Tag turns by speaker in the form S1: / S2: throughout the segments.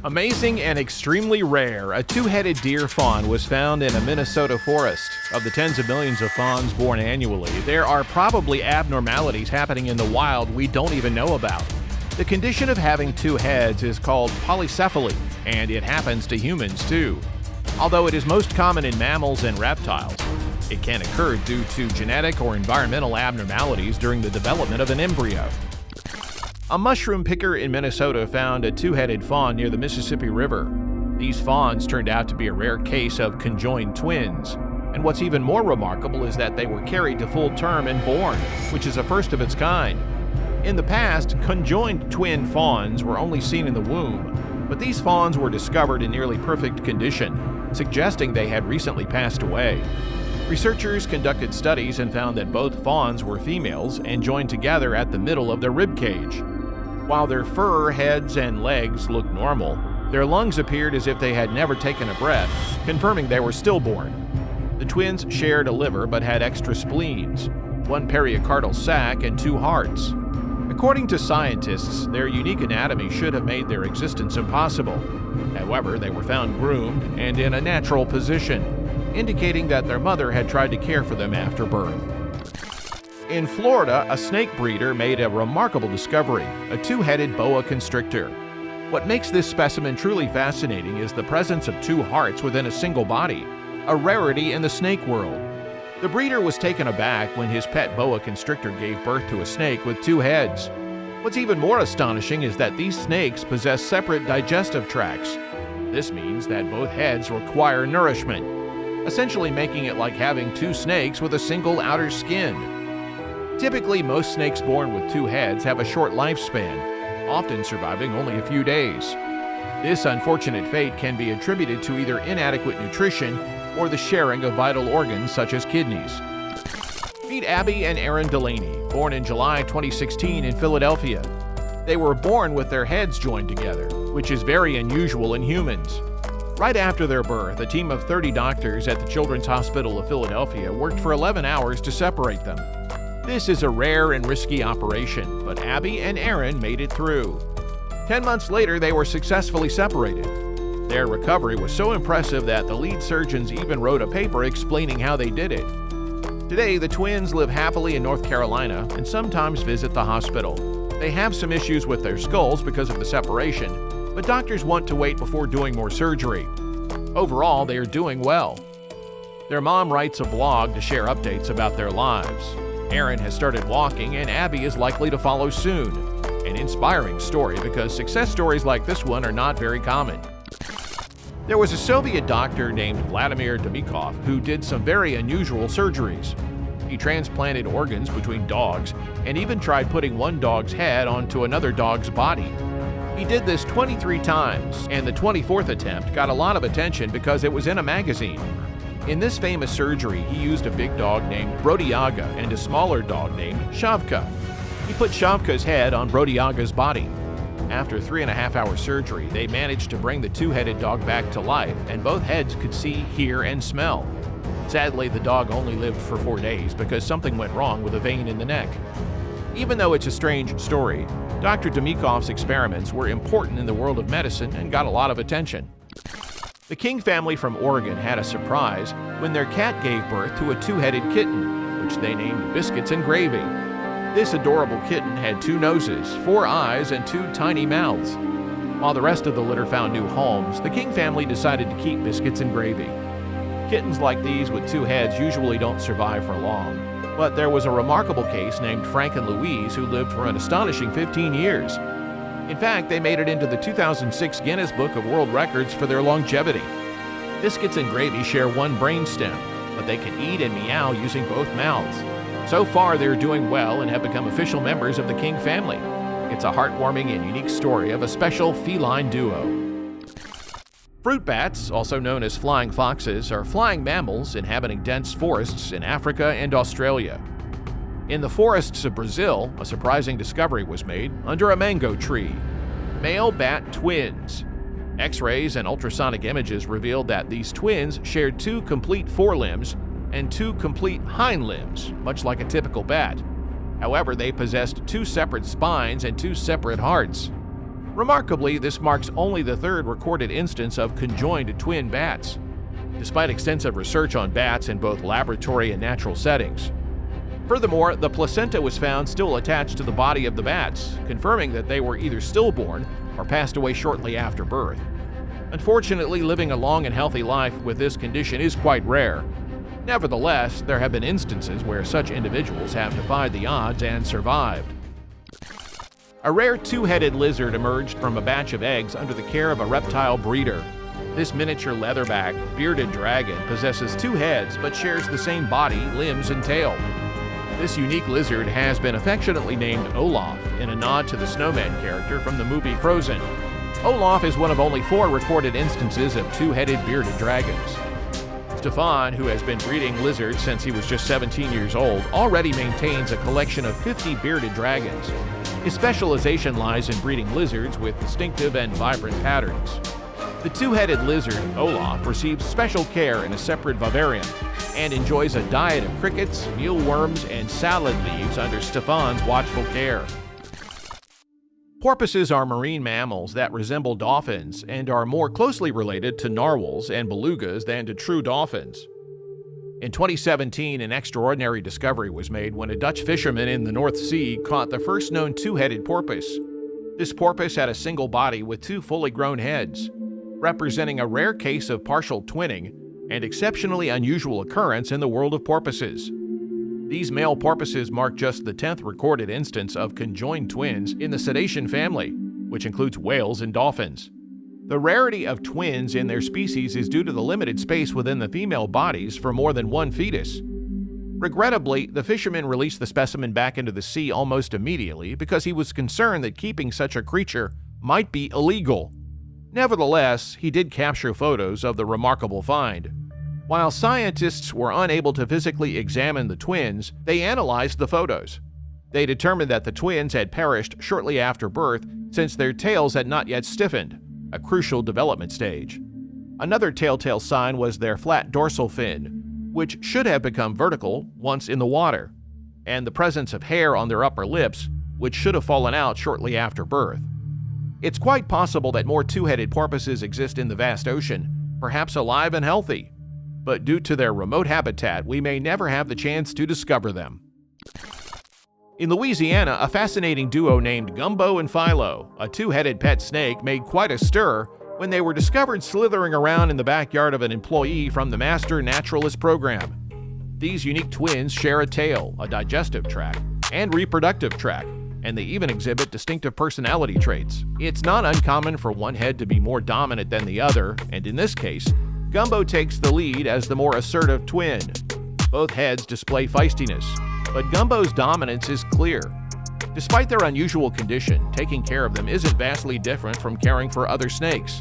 S1: Amazing and extremely rare, a two-headed deer fawn was found in a Minnesota forest. Of the tens of millions of fawns born annually, there are probably abnormalities happening in the wild we don't even know about. The condition of having two heads is called polycephaly, and it happens to humans too. Although it is most common in mammals and reptiles, it can occur due to genetic or environmental abnormalities during the development of an embryo. A mushroom picker in Minnesota found a two-headed fawn near the Mississippi River. These fawns turned out to be a rare case of conjoined twins. And what's even more remarkable is that they were carried to full term and born, which is a first of its kind. In the past, conjoined twin fawns were only seen in the womb, but these fawns were discovered in nearly perfect condition, suggesting they had recently passed away. Researchers conducted studies and found that both fawns were females and joined together at the middle of their rib cage. While their fur, heads, and legs looked normal, their lungs appeared as if they had never taken a breath, confirming they were stillborn. The twins shared a liver but had extra spleens, one pericardial sac, and two hearts. According to scientists, their unique anatomy should have made their existence impossible. However, they were found groomed and in a natural position, indicating that their mother had tried to care for them after birth. In Florida, a snake breeder made a remarkable discovery, a two-headed boa constrictor. What makes this specimen truly fascinating is the presence of two hearts within a single body, a rarity in the snake world. The breeder was taken aback when his pet boa constrictor gave birth to a snake with two heads. What's even more astonishing is that these snakes possess separate digestive tracts. This means that both heads require nourishment, essentially making it like having two snakes with a single outer skin. Typically, most snakes born with two heads have a short lifespan, often surviving only a few days. This unfortunate fate can be attributed to either inadequate nutrition or the sharing of vital organs such as kidneys. Meet Abby and Aaron Delaney, born in July 2016 in Philadelphia. They were born with their heads joined together, which is very unusual in humans. Right after their birth, a team of 30 doctors at the Children's Hospital of Philadelphia worked for 11 hours to separate them. This is a rare and risky operation, but Abby and Aaron made it through. 10 months later, they were successfully separated. Their recovery was so impressive that the lead surgeons even wrote a paper explaining how they did it. Today, the twins live happily in North Carolina and sometimes visit the hospital. They have some issues with their skulls because of the separation, but doctors want to wait before doing more surgery. Overall, they are doing well. Their mom writes a blog to share updates about their lives. Aaron has started walking, and Abby is likely to follow soon. An inspiring story because success stories like this one are not very common. There was a Soviet doctor named Vladimir Demikov who did some very unusual surgeries. He transplanted organs between dogs and even tried putting one dog's head onto another dog's body. He did this 23 times, and the 24th attempt got a lot of attention because it was in a magazine. In this famous surgery, he used a big dog named Brodiaga and a smaller dog named Shavka. He put Shavka's head on Brodiaga's body. After 3.5-hour surgery, they managed to bring the two-headed dog back to life, and both heads could see, hear, and smell. Sadly, the dog only lived for 4 days because something went wrong with a vein in the neck. Even though it's a strange story, Dr. Demikov's experiments were important in the world of medicine and got a lot of attention. The King family from Oregon had a surprise when their cat gave birth to a two-headed kitten, which they named Biscuits and Gravy. This adorable kitten had 2 noses, 4 eyes, and 2 tiny mouths. While the rest of the litter found new homes, the King family decided to keep Biscuits and Gravy. Kittens like these with 2 heads usually don't survive for long, but there was a remarkable case named Frank and Louise who lived for an astonishing 15 years. In fact, they made it into the 2006 Guinness Book of World Records for their longevity. Biscuits and Gravy share one brainstem, but they can eat and meow using both mouths. So far, they're doing well and have become official members of the King family. It's a heartwarming and unique story of a special feline duo. Fruit bats, also known as flying foxes, are flying mammals inhabiting dense forests in Africa and Australia. In the forests of Brazil, a surprising discovery was made under a mango tree. Male bat twins. X-rays and ultrasonic images revealed that these twins shared 2 complete forelimbs and 2 complete hind limbs, much like a typical bat. However, they possessed 2 separate spines and 2 separate hearts. Remarkably, this marks only the third recorded instance of conjoined twin bats, despite extensive research on bats in both laboratory and natural settings. Furthermore, the placenta was found still attached to the body of the bats, confirming that they were either stillborn or passed away shortly after birth. Unfortunately, living a long and healthy life with this condition is quite rare. Nevertheless, there have been instances where such individuals have defied the odds and survived. A rare two-headed lizard emerged from a batch of eggs under the care of a reptile breeder. This miniature leatherback, bearded dragon possesses two heads but shares the same body, limbs, and tail. This unique lizard has been affectionately named Olaf in a nod to the snowman character from the movie Frozen. Olaf is one of only 4 recorded instances of two-headed bearded dragons. Stefan, who has been breeding lizards since he was just 17 years old, already maintains a collection of 50 bearded dragons. His specialization lies in breeding lizards with distinctive and vibrant patterns. The two-headed lizard, Olaf, receives special care in a separate vivarium and enjoys a diet of crickets, mealworms, and salad leaves under Stefan's watchful care. Porpoises are marine mammals that resemble dolphins and are more closely related to narwhals and belugas than to true dolphins. In 2017, an extraordinary discovery was made when a Dutch fisherman in the North Sea caught the first known two-headed porpoise. This porpoise had a single body with 2 fully grown heads, representing a rare case of partial twinning and exceptionally unusual occurrence in the world of porpoises. These male porpoises mark just the 10th recorded instance of conjoined twins in the cetacean family, which includes whales and dolphins. The rarity of twins in their species is due to the limited space within the female bodies for more than one fetus. Regrettably, the fisherman released the specimen back into the sea almost immediately because he was concerned that keeping such a creature might be illegal. Nevertheless, he did capture photos of the remarkable find. While scientists were unable to physically examine the twins, they analyzed the photos. They determined that the twins had perished shortly after birth since their tails had not yet stiffened, a crucial development stage. Another telltale sign was their flat dorsal fin, which should have become vertical once in the water, and the presence of hair on their upper lips, which should have fallen out shortly after birth. It's quite possible that more two-headed porpoises exist in the vast ocean, perhaps alive and healthy, but due to their remote habitat, we may never have the chance to discover them. In Louisiana, a fascinating duo named Gumbo and Philo, a two-headed pet snake, made quite a stir when they were discovered slithering around in the backyard of an employee from the Master Naturalist program. These unique twins share a tail, a digestive tract, and reproductive tract, and they even exhibit distinctive personality traits. It's not uncommon for one head to be more dominant than the other, and in this case, Gumbo takes the lead as the more assertive twin. Both heads display feistiness, but Gumbo's dominance is clear. Despite their unusual condition, taking care of them isn't vastly different from caring for other snakes.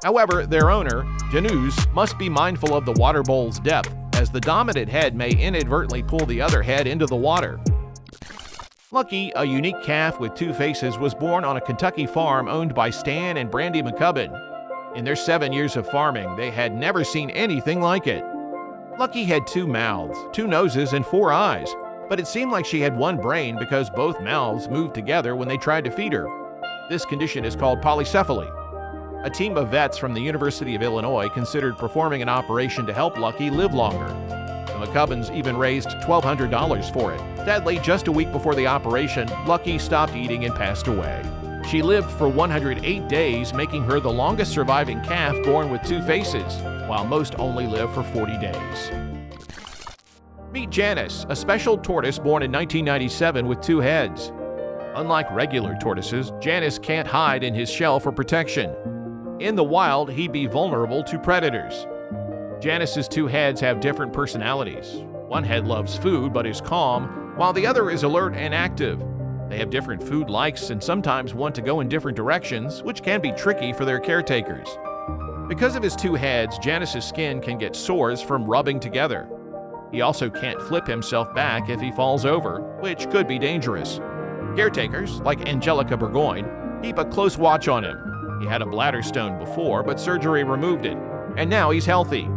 S1: However, their owner, Janus, must be mindful of the water bowl's depth, as the dominant head may inadvertently pull the other head into the water. Lucky, a unique calf with 2 faces, was born on a Kentucky farm owned by Stan and Brandy McCubbin. In their 7 years of farming, they had never seen anything like it. Lucky had 2 mouths, 2 noses, and 4 eyes, but it seemed like she had 1 brain because both mouths moved together when they tried to feed her. This condition is called polycephaly. A team of vets from the University of Illinois considered performing an operation to help Lucky live longer. The McCubbins even raised $1,200 for it. Sadly, just a week before the operation, Lucky stopped eating and passed away. She lived for 108 days, making her the longest surviving calf born with 2 faces, while most only live for 40 days. Meet Janus, a special tortoise born in 1997 with 2 heads. Unlike regular tortoises, Janus can't hide in his shell for protection. In the wild, he'd be vulnerable to predators. Janus's 2 heads have different personalities. One head loves food but is calm, while the other is alert and active. They have different food likes and sometimes want to go in different directions, which can be tricky for their caretakers. Because of his 2 heads, Janus's skin can get sores from rubbing together. He also can't flip himself back if he falls over, which could be dangerous. Caretakers, like Angelica Burgoyne, keep a close watch on him. He had a bladder stone before, but surgery removed it, and now he's healthy.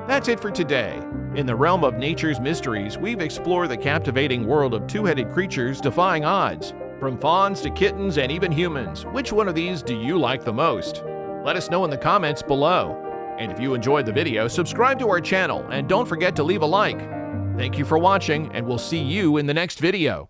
S1: That's it for today. In the realm of nature's mysteries, we've explored the captivating world of two-headed creatures defying odds. From fawns to kittens and even humans, which one of these do you like the most? Let us know in the comments below. And if you enjoyed the video, subscribe to our channel and don't forget to leave a like. Thank you for watching, and we'll see you in the next video.